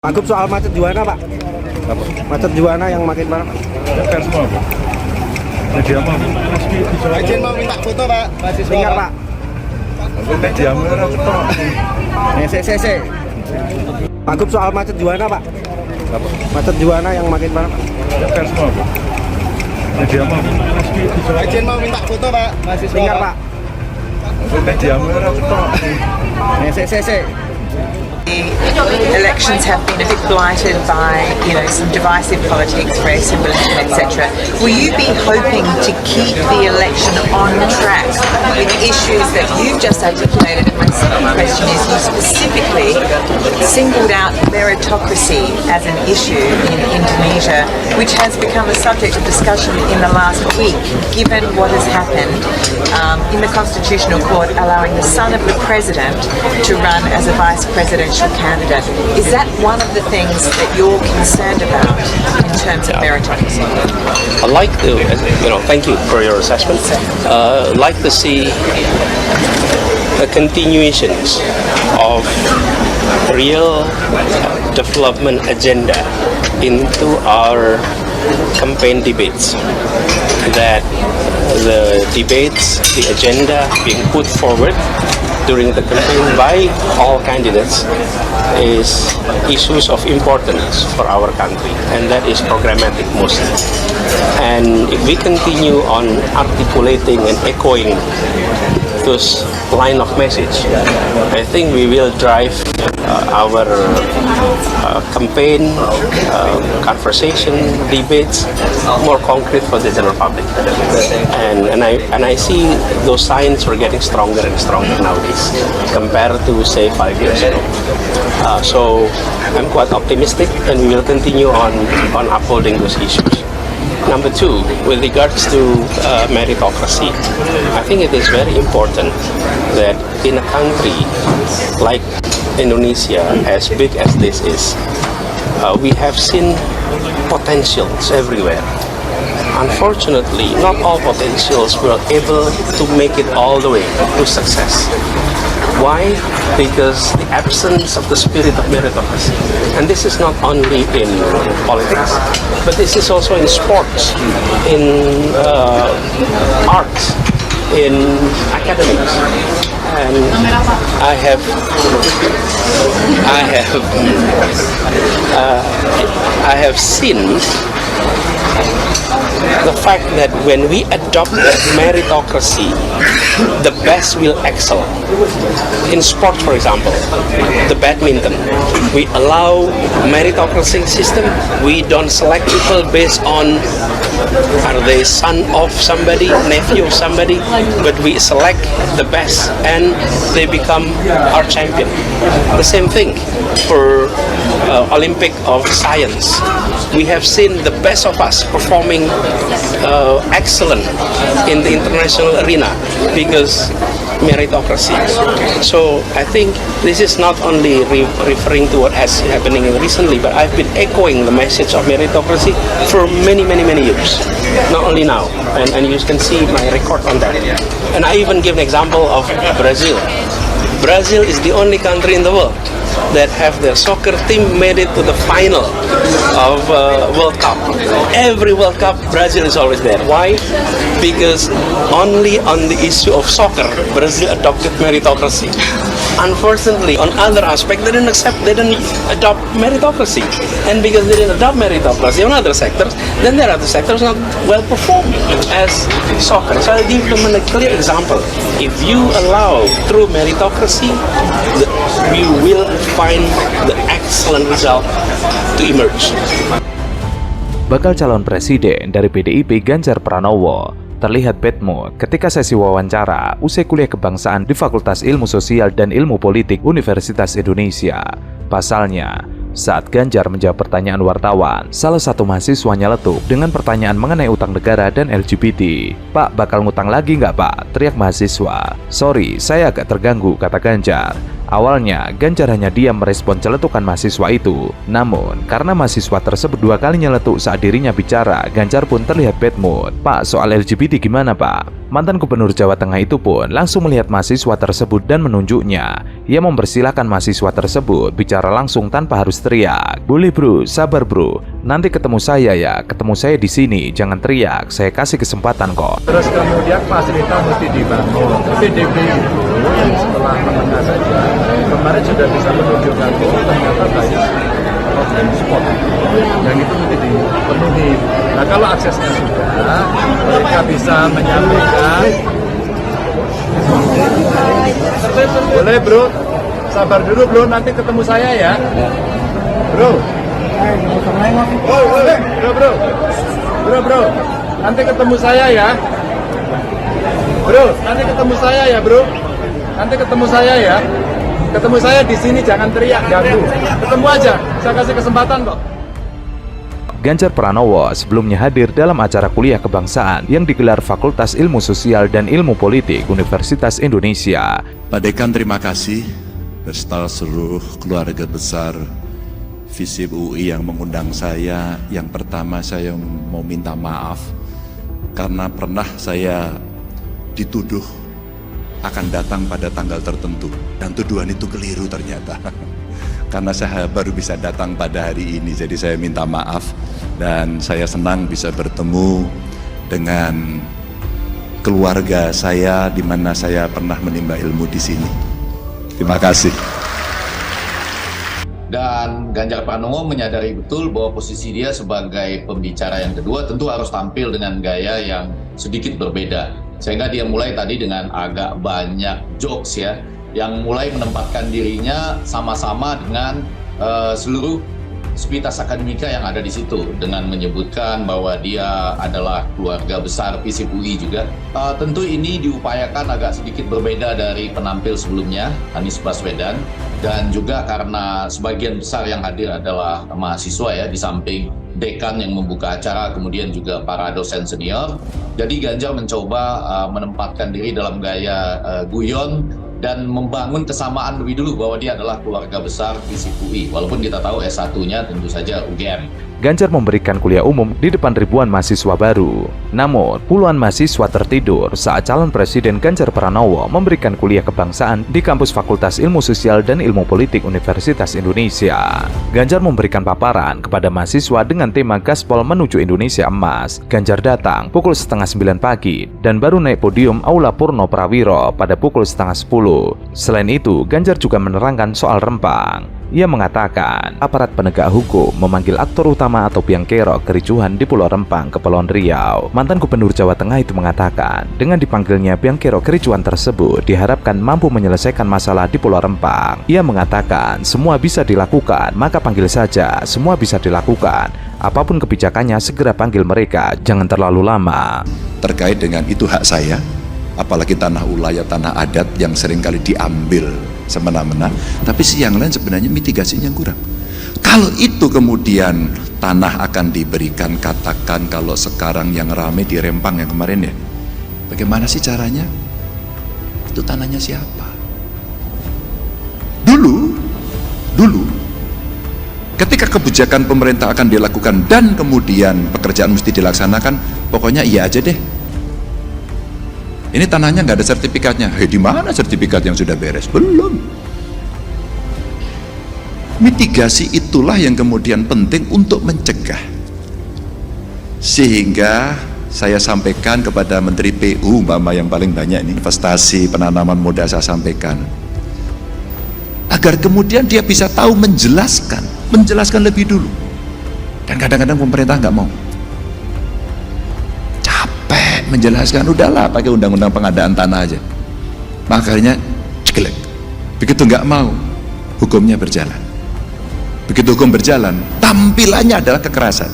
Anggap soal macet Juwana, Pak. Apa? Macet Juwana yang makin parah. Pers semua, Pak. Media apa? Izin mau minta foto, Pak. Dengar, Pak. Media merah cetok. Se. Anggap soal macet Juwana, Pak. Apa? Macet Juwana yang makin parah. Pers semua, Pak. Media apa? Izin mau minta foto, Pak. Dengar, Pak. Media merah cetok. Se. The elections have been a bit blighted by, some divisive politics, race symbolism, etc. Will you be hoping to keep the election on track with issues that you've just articulated? And my second question is, you specifically singled out meritocracy as an issue in Indonesia, which has become a subject of discussion in the last week, given what has happened in the Constitutional Court, allowing the son of the president to run as a vice presidential candidate. Is that one of the things that you're concerned about in terms of meritocracy? I'd like to, thank you for your assessment. Like to see the continuations of real development agenda into our campaign debates. That the debates, the agenda being put forward during the campaign by all candidates is issues of importance for our country, and that is programmatic mostly. And if we continue on articulating and echoing those line of message, I think we will drive our campaign, conversation, debates more concrete for the general public. And I see those signs were getting stronger and stronger nowadays compared to say 5 years ago. So I'm quite optimistic, and we will continue on upholding those issues. Number two, with regards to meritocracy, I think it is very important that in a country like Indonesia, as big as this is, we have seen potentials everywhere. Unfortunately, not all potentials were able to make it all the way to success. Why? Because the absence of the spirit of meritocracy. And this is not only in politics, but this is also in sports, in arts, in academics. And I have seen the fact that when we adopt meritocracy, the best will excel. In sport, for example, the badminton, we allow meritocracy system. We don't select people based on are they son of somebody, nephew of somebody, but we select the best and they become our champion. The same thing for Olympic of Science. We have seen the best of us performing excellent in the international arena because meritocracy. So I think this is not only referring to what has happening recently, but I've been echoing the message of meritocracy for many years, not only now, and you can see my record on that. And I even give an example of Brazil. Brazil is the only country in the world that have their soccer team made it to the final of World Cup. Every World Cup, Brazil is always there. Why? Because only on the issue of soccer, Brazil adopted meritocracy. Unfortunately, on other aspects, they didn't adopt meritocracy. And because they didn't adopt meritocracy on other sectors, then there are other sectors not well performed as soccer. So I'll give them a clear example. If you allow through meritocracy, you will find the excellent result to emerge. Bakal calon presiden dari PDIP Ganjar Pranowo terlihat bad mood ketika sesi wawancara usai kuliah kebangsaan di Fakultas Ilmu Sosial dan Ilmu Politik Universitas Indonesia. Pasalnya, saat Ganjar menjawab pertanyaan wartawan, salah satu mahasiswanya letup dengan pertanyaan mengenai utang negara dan LGBT. "Pak, bakal ngutang lagi nggak, Pak?" teriak mahasiswa. "Sorry, saya agak terganggu," kata Ganjar. Awalnya, Ganjar hanya diam merespon celetukan mahasiswa itu. Namun, karena mahasiswa tersebut 2 kali nyeletuk saat dirinya bicara, Ganjar pun terlihat bad mood. "Pak, soal LGBT gimana, Pak?" Mantan Gubernur Jawa Tengah itu pun langsung melihat mahasiswa tersebut dan menunjuknya. Ia mempersilahkan mahasiswa tersebut bicara langsung tanpa harus teriak. "Boleh bro, sabar bro. Nanti ketemu saya ya, ketemu saya di sini. Jangan teriak, saya kasih kesempatan kok." Terus kemudian fasilitas mesti dibangun. PDB itu setelah menengah saja, kemarin sudah bisa menunjukkan ternyata banyak problem spot yang itu mesti dipenuhi. Nah kalau aksesnya sudah, mereka bisa menyampaikan. Boleh bro, sabar dulu bro, nanti ketemu saya ya, bro. Bro, nanti ketemu saya ya. Bro, nanti ketemu saya ya, bro. Nanti ketemu saya ya. Ketemu saya di sini, jangan teriak, ganggu. Ketemu aja, saya kasih kesempatan kok. Ganjar Pranowo sebelumnya hadir dalam acara kuliah kebangsaan yang digelar Fakultas Ilmu Sosial dan Ilmu Politik Universitas Indonesia. Pak Dekan, terima kasih beserta seluruh keluarga besar FISIP UI yang mengundang saya. Yang pertama saya mau minta maaf karena pernah saya dituduh akan datang pada tanggal tertentu dan tuduhan itu keliru ternyata. Karena saya baru bisa datang pada hari ini, jadi saya minta maaf dan saya senang bisa bertemu dengan keluarga saya di mana saya pernah menimba ilmu di sini. Terima kasih. Dan Ganjar Pranowo menyadari betul bahwa posisi dia sebagai pembicara yang kedua tentu harus tampil dengan gaya yang sedikit berbeda. Sehingga dia mulai tadi dengan agak banyak jokes ya, yang mulai menempatkan dirinya sama-sama dengan seluruh sivitas akademika yang ada di situ, dengan menyebutkan bahwa dia adalah keluarga besar FISIP UI juga. Tentu ini diupayakan agak sedikit berbeda dari penampil sebelumnya, Anies Baswedan, dan juga karena sebagian besar yang hadir adalah mahasiswa ya, di samping dekan yang membuka acara, kemudian juga para dosen senior. Jadi Ganjar mencoba menempatkan diri dalam gaya guyon dan membangun kesamaan lebih dulu bahwa dia adalah keluarga besar FISIP UI, walaupun kita tahu S1-nya tentu saja UGM. Ganjar memberikan kuliah umum di depan ribuan mahasiswa baru. Namun, puluhan mahasiswa tertidur saat calon presiden Ganjar Pranowo memberikan kuliah kebangsaan di kampus Fakultas Ilmu Sosial dan Ilmu Politik Universitas Indonesia. Ganjar memberikan paparan kepada mahasiswa dengan tema Gaspol Menuju Indonesia Emas. Ganjar datang pukul 8:30 pagi dan baru naik podium Aula Purno Prawiro pada pukul 9:30. Selain itu, Ganjar juga menerangkan soal Rempang. Ia mengatakan aparat penegak hukum memanggil aktor utama atau biang kerok kericuhan di Pulau Rempang, Kepulauan Riau. Mantan Gubernur Jawa Tengah itu mengatakan dengan dipanggilnya biang kerok kericuhan tersebut diharapkan mampu menyelesaikan masalah di Pulau Rempang. Ia mengatakan semua bisa dilakukan, maka panggil saja, semua bisa dilakukan. Apapun kebijakannya segera panggil mereka, jangan terlalu lama. Terkait dengan itu hak saya, apalagi tanah ulayat, tanah adat yang seringkali diambil semena-mena, tapi yang lain sebenarnya mitigasinya kurang. Kalau itu kemudian tanah akan diberikan, katakan kalau sekarang yang ramai di Rempang yang kemarin ya, bagaimana sih caranya? Itu tanahnya siapa? Dulu ketika kebijakan pemerintah akan dilakukan dan kemudian pekerjaan mesti dilaksanakan, pokoknya iya aja deh. Ini tanahnya nggak ada sertifikatnya. Di mana sertifikat yang sudah beres? Belum. Mitigasi itulah yang kemudian penting untuk mencegah. Sehingga saya sampaikan kepada Menteri PU, Mbak yang paling banyak ini, investasi penanaman modal saya sampaikan. Agar kemudian dia bisa tahu menjelaskan lebih dulu. Dan kadang-kadang pemerintah nggak mau. Menjelaskan, udahlah pakai undang-undang pengadaan tanah aja. Makanya ceklek. Begitu nggak mau, hukumnya berjalan. Begitu hukum berjalan, tampilannya adalah kekerasan.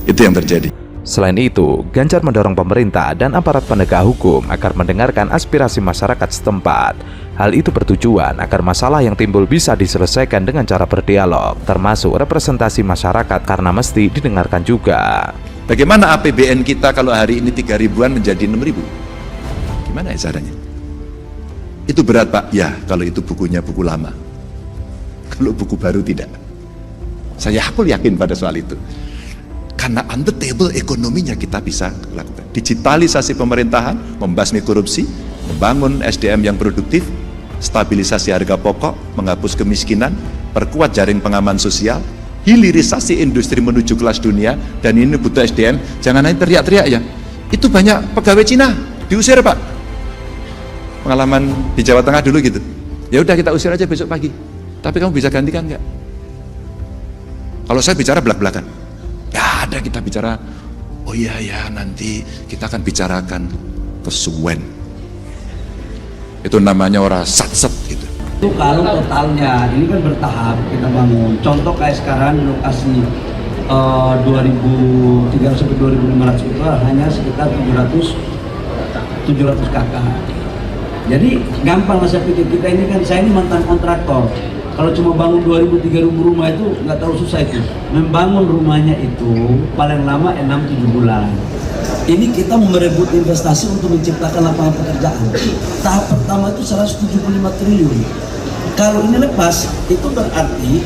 Itu yang terjadi. Selain itu, Ganjar mendorong pemerintah dan aparat penegak hukum agar mendengarkan aspirasi masyarakat setempat. Hal itu bertujuan agar masalah yang timbul bisa diselesaikan dengan cara berdialog, termasuk representasi masyarakat karena mesti didengarkan juga. Bagaimana APBN kita kalau hari ini 3.000-an menjadi 6.000? Gimana ya caranya? Itu berat Pak? Ya, kalau itu bukunya buku lama. Kalau buku baru tidak. Saya yakin pada soal itu. Karena under table ekonominya kita bisa lakukan. Digitalisasi pemerintahan, membasmi korupsi, membangun SDM yang produktif, stabilisasi harga pokok, menghapus kemiskinan, perkuat jaring pengaman sosial, hilirisasi industri menuju kelas dunia, dan ini butuh SDM. Jangan hanya teriak-teriak ya. Itu banyak pegawai Cina diusir Pak. Pengalaman di Jawa Tengah dulu gitu. Ya udah kita usir aja besok pagi. Tapi kamu bisa gantikan nggak? Kalau saya bicara belak-belakan, ya ada kita bicara. Oh iya ya, nanti kita akan bicarakan kesuwen. Itu namanya orang sat-set gitu. Itu kalau totalnya ini kan bertahap kita bangun. Contoh kayak sekarang lokasi 2.300 sampai 2.500 itu hanya sekitar 700 kakak. Jadi gampang lah saya pikir kita ini kan, saya ini mantan kontraktor. Kalau cuma bangun 2.000-3.000 rumah itu nggak terlalu susah itu. Membangun rumahnya itu paling lama 6-7 bulan. Ini kita merebut investasi untuk menciptakan lapangan pekerjaan. Tahap pertama itu 175 triliun. Kalau ini lepas, itu berarti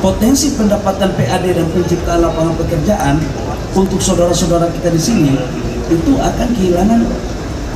potensi pendapatan PAD dan penciptaan lapangan pekerjaan untuk saudara-saudara kita di sini itu akan kehilangan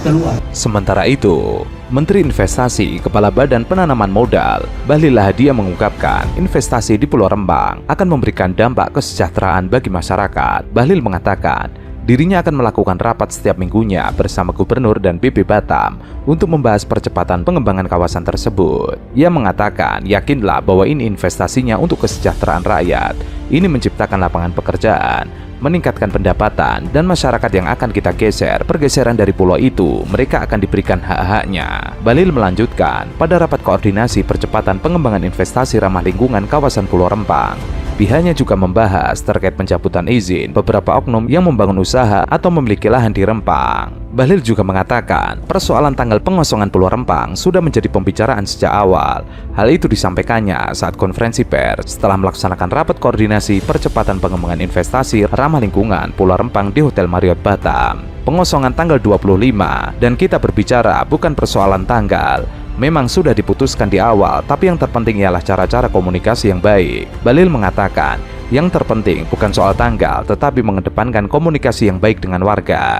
peluang. Sementara itu, Menteri Investasi Kepala Badan Penanaman Modal, Bahlil Lahadalia mengungkapkan investasi di Pulau Rempang akan memberikan dampak kesejahteraan bagi masyarakat. Bahlil mengatakan, dirinya akan melakukan rapat setiap minggunya bersama Gubernur dan BP Batam untuk membahas percepatan pengembangan kawasan tersebut. Ia mengatakan, yakinlah bahwa ini investasinya untuk kesejahteraan rakyat. Ini menciptakan lapangan pekerjaan, meningkatkan pendapatan, dan masyarakat yang akan kita geser pergeseran dari pulau itu, mereka akan diberikan hak-haknya. Bahlil melanjutkan, pada rapat koordinasi percepatan pengembangan investasi ramah lingkungan kawasan Pulau Rempang, pihaknya juga membahas terkait pencabutan izin beberapa oknum yang membangun usaha atau memiliki lahan di Rempang. Bahlil juga mengatakan, persoalan tanggal pengosongan Pulau Rempang sudah menjadi pembicaraan sejak awal. Hal itu disampaikannya saat konferensi pers setelah melaksanakan rapat koordinasi percepatan pengembangan investasi ramah lingkungan Pulau Rempang di Hotel Marriott Batam. Pengosongan tanggal 25, dan kita berbicara bukan persoalan tanggal. Memang sudah diputuskan di awal, tapi yang terpenting ialah cara-cara komunikasi yang baik. Bahlil mengatakan, yang terpenting bukan soal tanggal, tetapi mengedepankan komunikasi yang baik dengan warga.